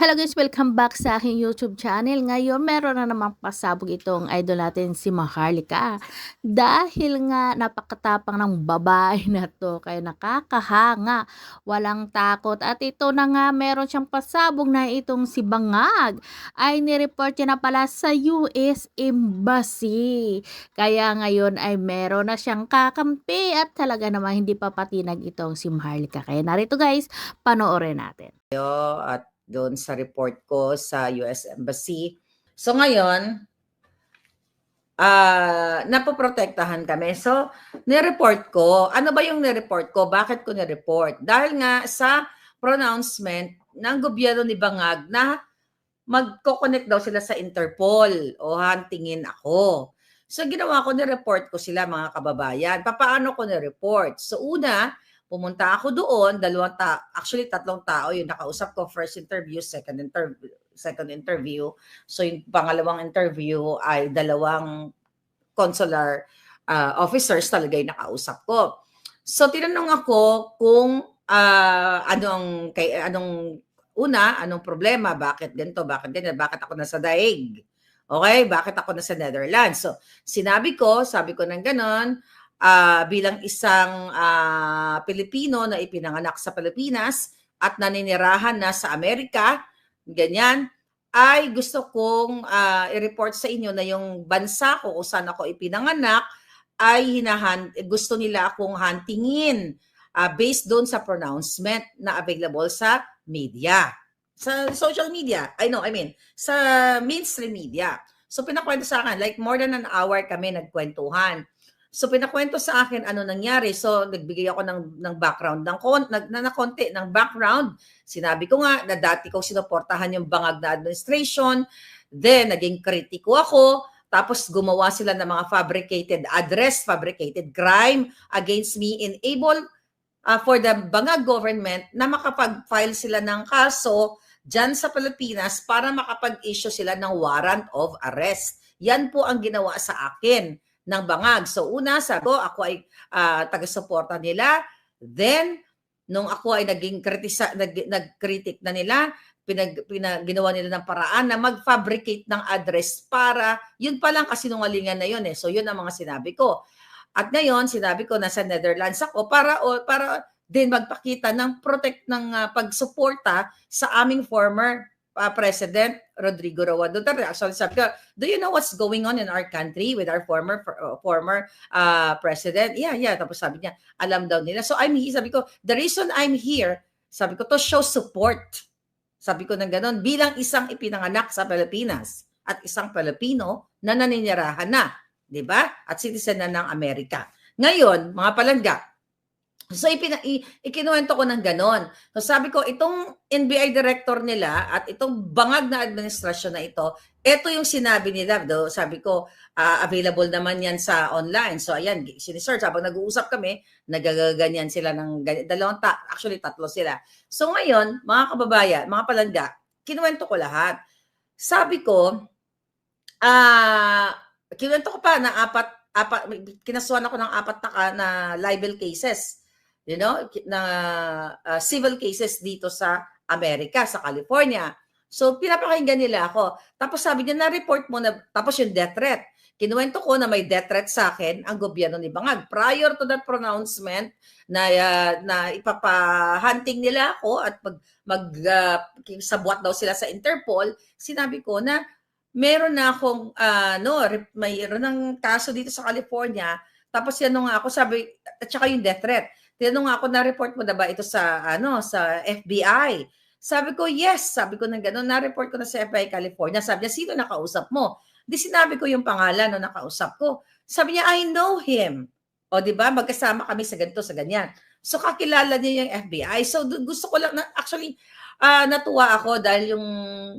Hello guys, welcome back sa aking YouTube channel. Ngayon, meron na namang pasabog itong idol natin si Maharlika. Dahil nga napakatapang ng babae na to, kaya nakakahanga, walang takot. At ito na nga, meron siyang pasabog na itong si Bangag ay nireport niya na pala sa US Embassy. Kaya ngayon ay meron na siyang kakampi at talaga naman hindi pa patinag itong si Maharlika. Kaya narito guys, panoorin natin. At doon sa report ko sa US Embassy. So ngayon, napoprotektahan kami. So, nireport ko. Ano ba yung nireport ko? Bakit ko nireport? Dahil nga sa pronouncement ng gobyerno ni Bangag na magko-connect daw sila sa Interpol o huntingin ako. So, ginawa ko, nireport ko sila mga kababayan. Paano ko nireport? So, una, pumunta ako doon, actually tatlong tao yung nakausap ko, first interview, second interview. So yung pangalawang interview ay dalawang consular officers talaga yung nakausap ko. So tinanong ako kung anong problema, bakit ganito, bakit ganyan, bakit ako nasa daig? Okay, bakit ako nasa Netherlands? So sabi ko ng ganon, bilang isang Pilipino na ipinanganak sa Pilipinas at naninirahan na sa Amerika, ganyan, ay gusto kong i-report sa inyo na yung bansa ko kung saan ako ipinanganak ay gusto nila akong huntingin based doon sa pronouncement na available sa media. Sa social media, sa mainstream media. So pinakwento sa akin, like more than an hour kami nagkwentuhan. So pinakwento sa akin ano nangyari. So nagbigay ako ng background ng konti ng background. Sinabi ko nga na dati ko sinuportahan yung Bangag na administration. Then naging kritiko ako. Tapos gumawa sila ng mga fabricated address, fabricated crime against me, enable for the Bangag government na makapag-file sila ng kaso dyan sa Pilipinas para makapag-issue sila ng warrant of arrest. Yan po ang ginawa sa akin ng Bangag. So una, sabi ko, ako ay taga-suporta nila. Then, nung ako ay nag-critic na nila, ginawa nila ng paraan na mag-fabricate ng address para, yun palang kasinungalingan na yun eh. So yun ang mga sinabi ko. At ngayon, sinabi ko nasa Netherlands ako para din magpakita ng pagsuporta sa aming former President Rodrigo Roa Duterte. Actually, sabi ko, do you know what's going on in our country with our former president? Yeah. Tapos sabi niya, alam daw nila. So sabi ko, the reason I'm here, sabi ko, to show support. Sabi ko ng ganon, bilang isang ipinanganak sa Pilipinas at isang Pilipino na naninirahan na, di ba? At citizen na ng Amerika. Ngayon, mga palangga, so ikinuwento ko ng ganon. So sabi ko, itong NBI director nila at itong Bangag na administrasyon na ito yung sinabi nila. Sabi ko, available naman yan sa online. So ayan, sinisearch. Habang nag-uusap kami, nagaganyan sila ng actually tatlo sila. So ngayon, mga kababayan, mga palangga, kinuwento ko lahat. Sabi ko, kinuwento ko pa na kinasuhan ako ng apat na libel cases. Na civil cases dito sa Amerika, sa California. So, pinapakinggan nila ako. Tapos sabi niya, na-report mo na, tapos yung death threat. Kinuwento ko na may death threat sa akin ang gobyerno ni Bangag. Prior to that pronouncement na ipapahunting nila ako at sabwat daw sila sa Interpol, sinabi ko na meron na akong, mayroon ng kaso dito sa California. Tapos yan nga ako, sabi, at saka yung death threat. Tinanong ako, na-report mo na ba ito sa FBI? Sabi ko, yes. Sabi ko na gano'n, na-report ko na sa FBI California. Sabi niya, sino nakausap mo? Di sinabi ko yung pangalan na nakausap ko. Sabi niya, I know him. O di ba, magkasama kami sa ganito, sa ganyan. So kakilala niya yung FBI. So gusto ko lang, actually, natuwa ako dahil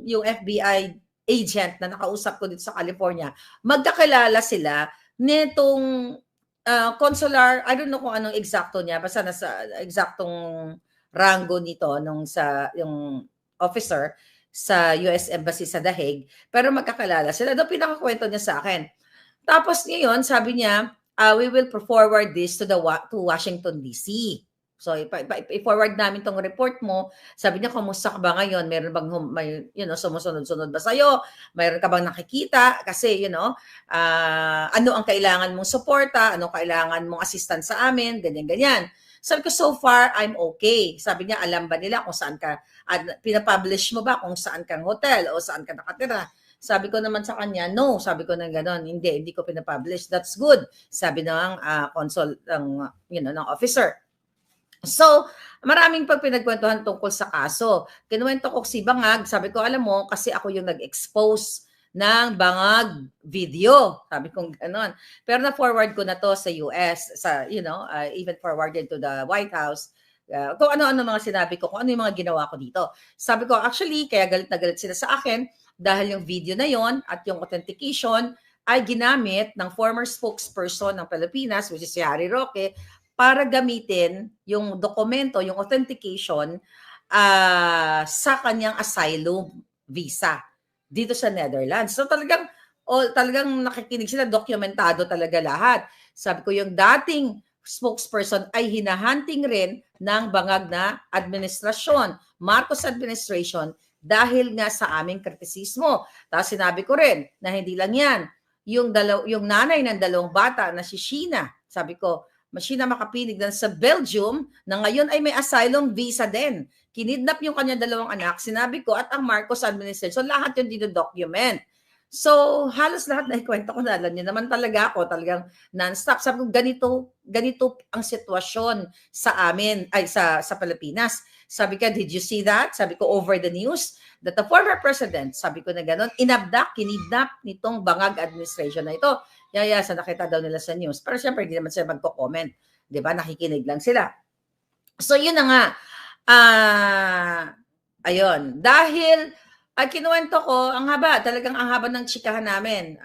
yung FBI agent na nakausap ko dito sa California, magkakilala sila nitong consular, I don't know kung anong eksakto niya, basta nasa eksaktong rango nito yung officer sa US Embassy sa The Hague, pero magkakalala sila. Doon pinakakwento niya sa akin. Tapos ngayon, sabi niya, we will forward this to Washington DC. So, i-forward namin tong report mo. Sabi niya, kumusta ka ba ngayon? Meron bang, may, sumusunod-sunod ba sa'yo? Mayroon ka bang nakikita? Kasi, ano ang kailangan mong suporta? Ano kailangan mong assistance sa amin? Ganyan-ganyan. Sabi ko, so far, I'm okay. Sabi niya, alam ba nila kung saan ka, pinapublish mo ba kung saan kang hotel o saan ka nakatira? Sabi ko naman sa kanya, no. Sabi ko na gano'n, hindi ko pinapublish. That's good. Sabi ng consul, ng officer. So, maraming pinagkwentuhan tungkol sa kaso. Kinuwento ko si Bangag, sabi ko, alam mo, kasi ako yung nag-expose ng Bangag video. Sabi ko gano'n. Pero na-forward ko na to sa US, even forwarded to the White House. Kung ano-ano mga sinabi ko, kung ano yung mga ginawa ko dito. Sabi ko, actually, kaya galit na galit sila sa akin dahil yung video na yon at yung authentication ay ginamit ng former spokesperson ng Pilipinas, which is si Harry Roque, para gamitin yung dokumento, yung authentication sa kanyang asylum visa dito sa Netherlands. So talagang nakikinig sila, dokumentado talaga lahat. Sabi ko, yung dating spokesperson ay hinahunting rin ng bangag na administrasyon, Marcos administration, dahil nga sa aming kritisismo. Tapos sinabi ko rin na hindi lang yan, yung nanay ng dalawang bata na si Sheena, sabi ko, Sheena Makapinig na sa Belgium na ngayon ay may asylum visa din. Kinidnap yung kanyang dalawang anak, sinabi ko, at ang Marcos administration. So lahat yun dito document. So halos lahat na ikwento ko na, alam niyo naman talaga ako, talagang non-stop. Sabi ko, ganito ang sitwasyon sa amin, sa Pilipinas. Sabi ko, did you see that? Sabi ko, over the news, that the former president, sabi ko na gano'n, kinidnap nitong bangag administration na ito. Sa nakita daw nila sa news. Pero syempre, hindi naman sila magko-comment. Di ba? Nakikinig lang sila. So, yun na nga. Ayun. Dahil, kinuwento ko, ang haba ng chikahan namin.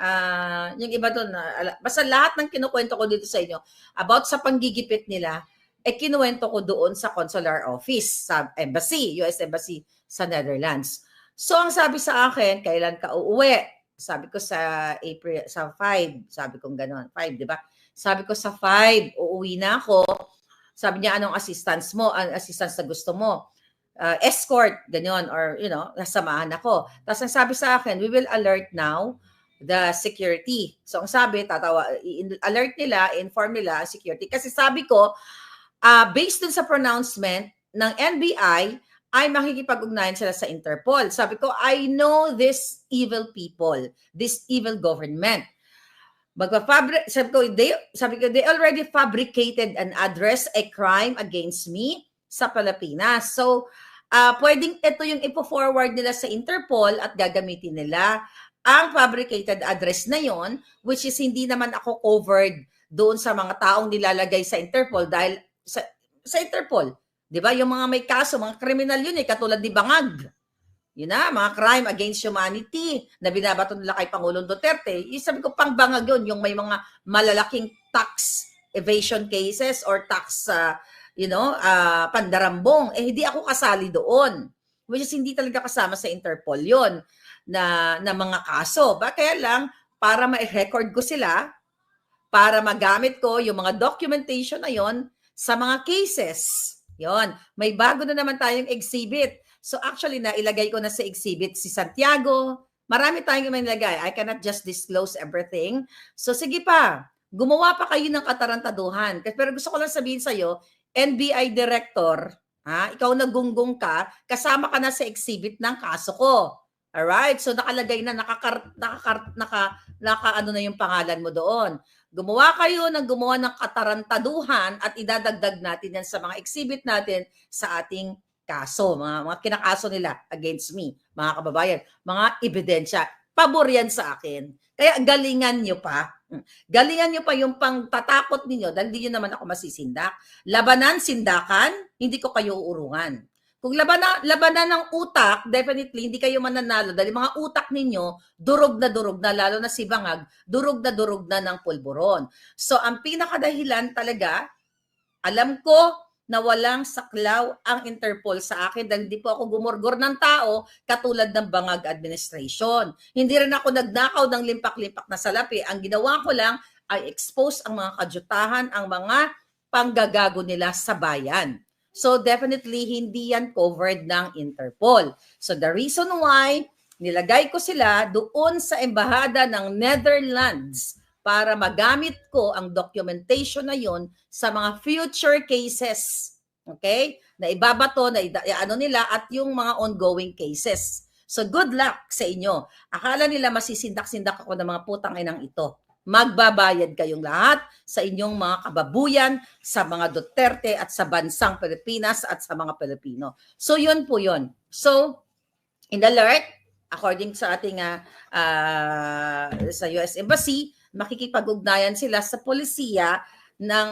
Yung iba doon, basta lahat ng kinukwento ko dito sa inyo, about sa panggigipit nila, kinuwento ko doon sa consular office, sa embassy, US Embassy sa Netherlands. So, ang sabi sa akin, kailan ka uuwi? Sabi ko sa April, sa 5, sabi ko gano'n, 5, di ba? Sabi ko sa 5, uuwi na ako. Sabi niya, anong assistance mo? Ang assistance na gusto mo? Escort, ganyan, or, nasamahan ako. Tapos ang sabi sa akin, we will alert now the security. So ang sabi, alert nila, inform nila security. Kasi sabi ko, based dun sa pronouncement ng NBI, ay makikipag-ugnayan sila sa Interpol. Sabi ko, I know these evil people, this evil government. Sabi ko, they already fabricated and addressed a crime against me sa Pilipinas. So, pwedeng ito yung ipo-forward nila sa Interpol at gagamitin nila ang fabricated address na yon, which is hindi naman ako covered doon sa mga taong nilalagay sa Interpol dahil sa Interpol. Di ba? Yung mga may kaso, mga kriminal yun katulad ni Bangag. Yun na, mga crime against humanity na binabato nila kay Pangulong Duterte. Sabi ko, pang Bangag yun, yung may mga malalaking tax evasion cases or tax, pandarambong. Hindi ako kasali doon. Which is hindi talaga kasama sa Interpol yun na mga kaso. Kaya lang, para ma-record ko sila, para magamit ko yung mga documentation na yon sa mga cases. Yon, may bago na naman tayong exhibit. So actually, nailagay ko na sa exhibit si Santiago. Marami tayong manilagay. I cannot just disclose everything. So sige pa, gumawa pa kayo ng katarantaduhan. Pero gusto ko lang sabihin sa'yo, NBI Director, ikaw nagunggong ka, kasama ka na sa exhibit ng kaso ko. Alright? So nakalagay na, ano na yung pangalan mo doon. Gumawa ng katarantaduhan at idadagdag natin yan sa mga exhibit natin sa ating kaso, mga kinakaso nila against me, mga kababayan, mga ebidensya. Pabor yan sa akin. Kaya galingan nyo pa. Galingan nyo pa yung pangtatakot ninyo dahil hindi nyo naman ako masisindak. Labanan, sindakan, hindi ko kayo uurungan. Kung labanan ng utak, definitely hindi kayo mananalo dahil mga utak ninyo, durog na, lalo na si Bangag, durog na ng pulburon. So, ang pinakadahilan talaga, alam ko na walang saklaw ang Interpol sa akin dahil hindi po ako gumurgor ng tao katulad ng Bangag administration. Hindi rin ako nagnakaw ng limpak-limpak na salapi. Ang ginawa ko lang ay expose ang mga kadyutahan, ang mga panggagago nila sa bayan. So definitely hindi yan covered ng Interpol. So the reason why nilagay ko sila doon sa embahada ng Netherlands para magamit ko ang documentation na yon sa mga future cases. Okay? Na ibabato, na ano nila at yung mga ongoing cases. So good luck sa inyo. Akala nila masisindak-sindak ako ng mga putang inang ito. Magbabayad kayong lahat sa inyong mga kababuyan, sa mga Duterte at sa bansang Pilipinas at sa mga Pilipino. So yun po yun. So in alert, according sa ating sa US Embassy, makikipag-ugnayan sila sa polisiya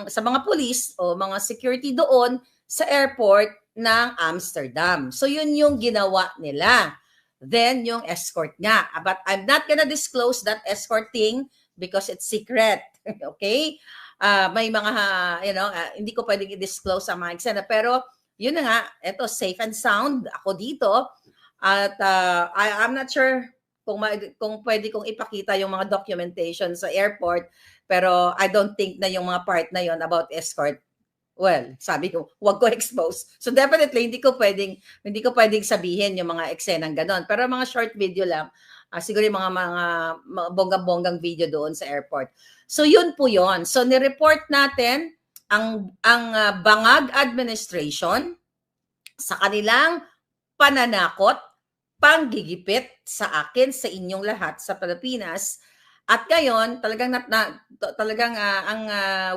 sa mga police o mga security doon sa airport ng Amsterdam. So yun yung ginawa nila. Then yung escort nga. But I'm not gonna disclose that escort thing because it's secret. Okay? May mga, hindi ko pwedeng i-disclose ang mga eksena. Pero yun na nga, eto, safe and sound ako dito. At I'm not sure kung pwede kong ipakita yung mga documentation sa airport, pero I don't think na yung mga part na yon about escort, well, sabi ko, wag ko expose. So definitely hindi ko pwedeng sabihin yung mga eksenang ganon. Pero mga short video lang, siguro yung mga bonggang-bonggang video doon sa airport. So yun po yun. So ni-report natin ang Bangag Administration sa kanilang pananakot, panggigipit sa akin, sa inyong lahat sa Pilipinas. At ngayon, talagang ang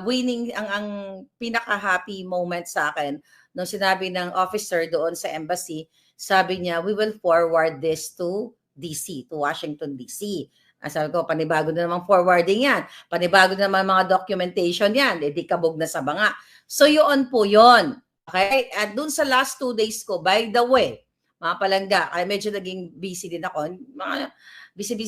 winning, ang pinaka-happy moment sa akin nung sinabi ng officer doon sa embassy, sabi niya, we will forward this to DC, to Washington DC. Sabi ko, panibago na naman forwarding yan. Panibago na naman mga documentation yan. Di kabog na sa banga. So yun po yun. Okay? At dun sa last 2 days ko, by the way, mga palangga, ay medyo naging busy din ako. Mga busy-busy